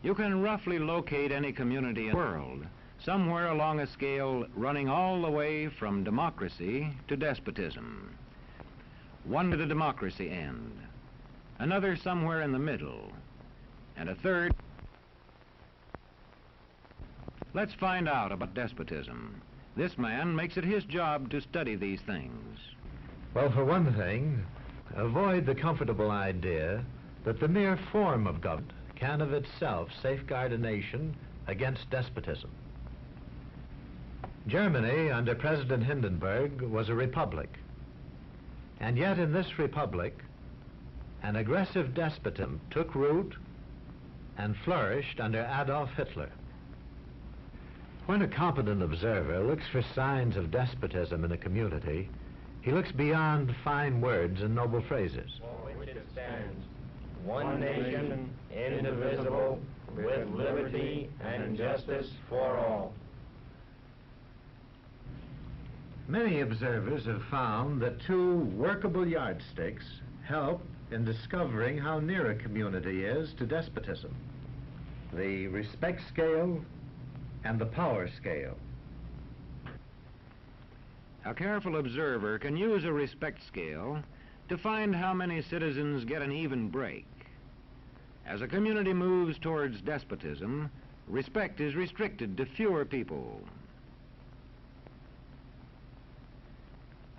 You can roughly locate any community in the world, somewhere along a scale running all the way from democracy to despotism. One to the democracy end, another somewhere in the middle, and a third. Let's find out about despotism. This man makes it his job to study these things. Well, for one thing, avoid the comfortable idea that the mere form of government can of itself safeguard a nation against despotism. Germany, under President Hindenburg, was a republic. And yet in this republic, an aggressive despotism took root and flourished under Adolf Hitler. When a competent observer looks for signs of despotism in a community, he looks beyond fine words and noble phrases. For which it stands, one nation, indivisible, with liberty and justice for all. Many observers have found that two workable yardsticks help in discovering how near a community is to despotism: the respect scale and the power scale. A careful observer can use a respect scale to find how many citizens get an even break. As a community moves towards despotism, respect is restricted to fewer people.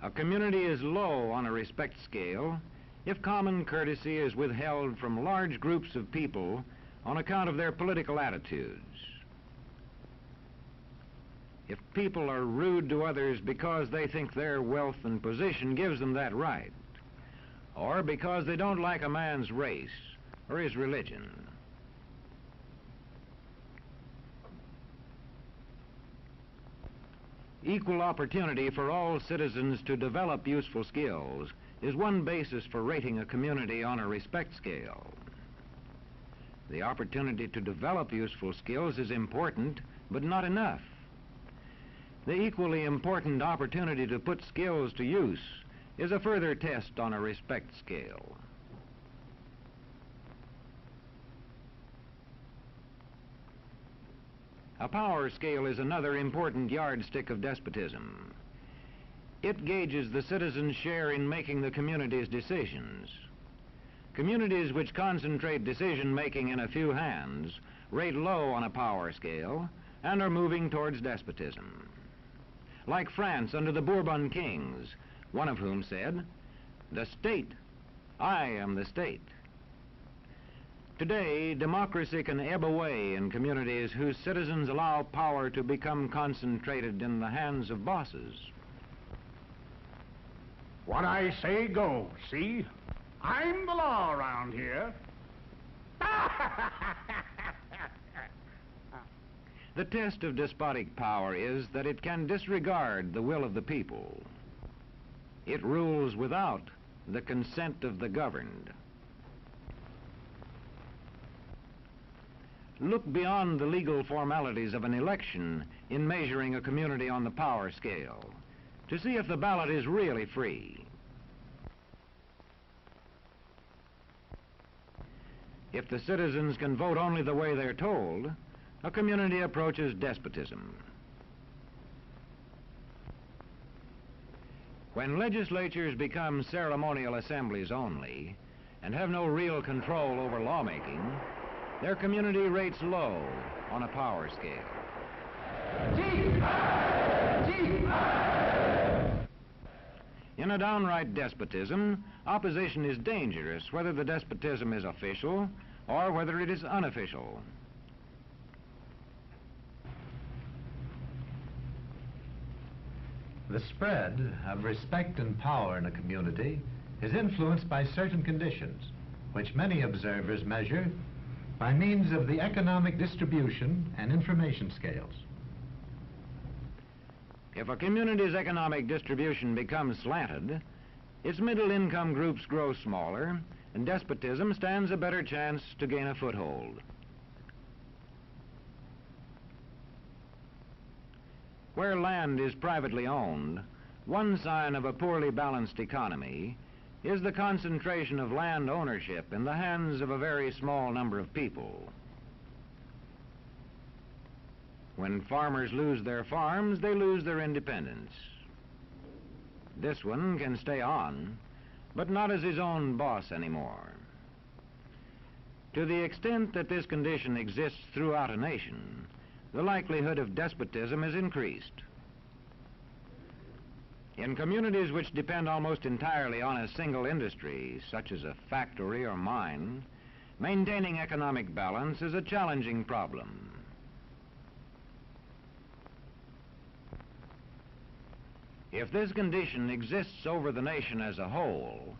A community is low on a respect scale if common courtesy is withheld from large groups of people on account of their political attitudes. If people are rude to others because they think their wealth and position gives them that right, or because they don't like a man's race or his religion. Equal opportunity for all citizens to develop useful skills is one basis for rating a community on a respect scale. The opportunity to develop useful skills is important, but not enough. The equally important opportunity to put skills to use is a further test on a respect scale. A power scale is another important yardstick of despotism. It gauges the citizens' share in making the community's decisions. Communities which concentrate decision-making in a few hands rate low on a power scale and are moving towards despotism. Like France under the Bourbon kings, one of whom said, "The state, I am the state." Today, democracy can ebb away in communities whose citizens allow power to become concentrated in the hands of bosses. What I say goes, see? I'm the law around here. The test of despotic power is that it can disregard the will of the people. It rules without the consent of the governed. Look beyond the legal formalities of an election in measuring a community on the power scale to see if the ballot is really free. If the citizens can vote only the way they're told, a community approaches despotism. When legislatures become ceremonial assemblies only and have no real control over lawmaking, their community rates low on a power scale. In a downright despotism, opposition is dangerous, whether the despotism is official or whether it is unofficial. The spread of respect and power in a community is influenced by certain conditions, which many observers measure by means of the economic distribution and information scales. If a community's economic distribution becomes slanted, its middle-income groups grow smaller, and despotism stands a better chance to gain a foothold. Where land is privately owned, one sign of a poorly balanced economy is the concentration of land ownership in the hands of a very small number of people. When farmers lose their farms, they lose their independence. This one can stay on, but not as his own boss anymore. To the extent that this condition exists throughout a nation, the likelihood of despotism is increased. In communities which depend almost entirely on a single industry, such as a factory or mine, maintaining economic balance is a challenging problem. If this condition exists over the nation as a whole,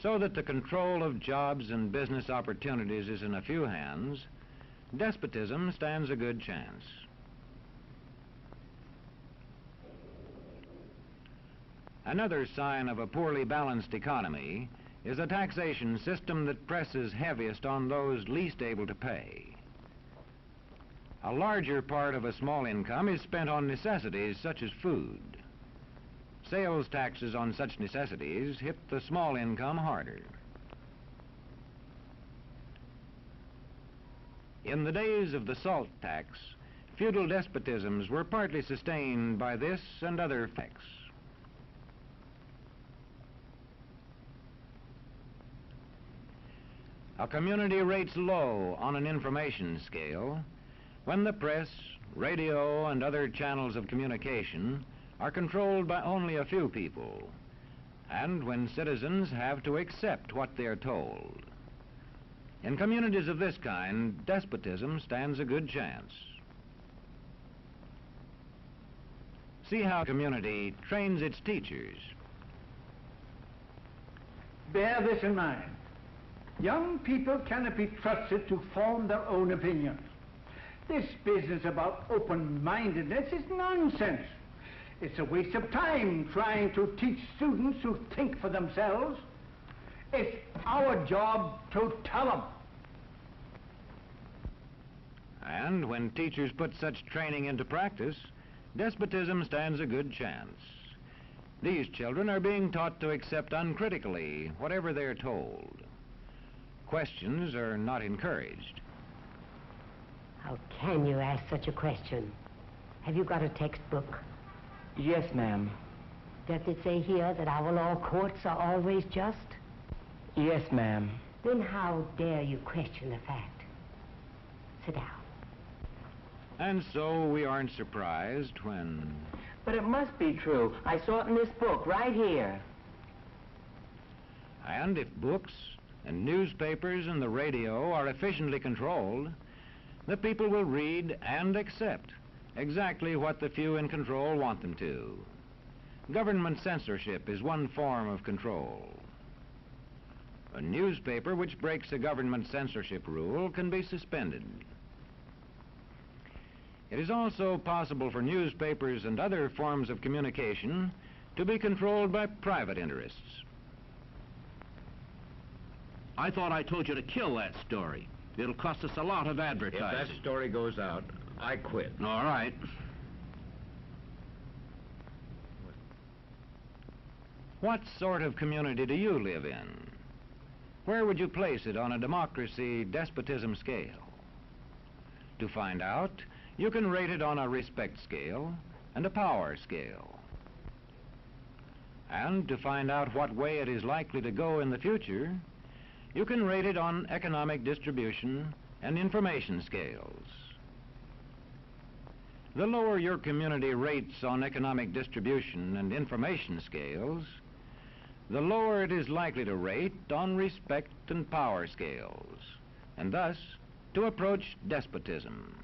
so that the control of jobs and business opportunities is in a few hands, despotism stands a good chance. Another sign of a poorly balanced economy is a taxation system that presses heaviest on those least able to pay. A larger part of a small income is spent on necessities such as food. Sales taxes on such necessities hit the small income harder. In the days of the salt tax, feudal despotisms were partly sustained by this and other effects. A community rates low on an information scale when the press, radio, and other channels of communication are controlled by only a few people, and when citizens have to accept what they are told. In communities of this kind, despotism stands a good chance. See how a community trains its teachers. Bear this in mind. Young people cannot be trusted to form their own opinions. This business about open-mindedness is nonsense. It's a waste of time trying to teach students to think for themselves. It's our job to tell them. And when teachers put such training into practice, despotism stands a good chance. These children are being taught to accept uncritically whatever they're told. Questions are not encouraged. How can you ask such a question? Have you got a textbook? Yes, ma'am. Does it say here that our law courts are always just? Yes, ma'am. Then how dare you question the fact? Sit down. And so we aren't surprised when... But it must be true. I saw it in this book right here. And if books and newspapers and the radio are efficiently controlled, the people will read and accept exactly what the few in control want them to. Government censorship is one form of control. A newspaper which breaks a government censorship rule can be suspended. It is also possible for newspapers and other forms of communication to be controlled by private interests. I thought I told you to kill that story. It'll cost us a lot of advertising. If that story goes out, I quit. All right. What sort of community do you live in? Where would you place it on a democracy-despotism scale? To find out, you can rate it on a respect scale and a power scale. And to find out what way it is likely to go in the future, you can rate it on economic distribution and information scales. The lower your community rates on economic distribution and information scales, the lower it is likely to rate on respect and power scales, and thus to approach despotism.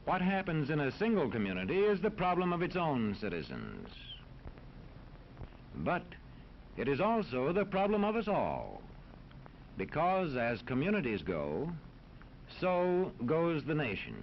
What happens in a single community is the problem of its own citizens. But it is also the problem of us all, because as communities go, so goes the nation.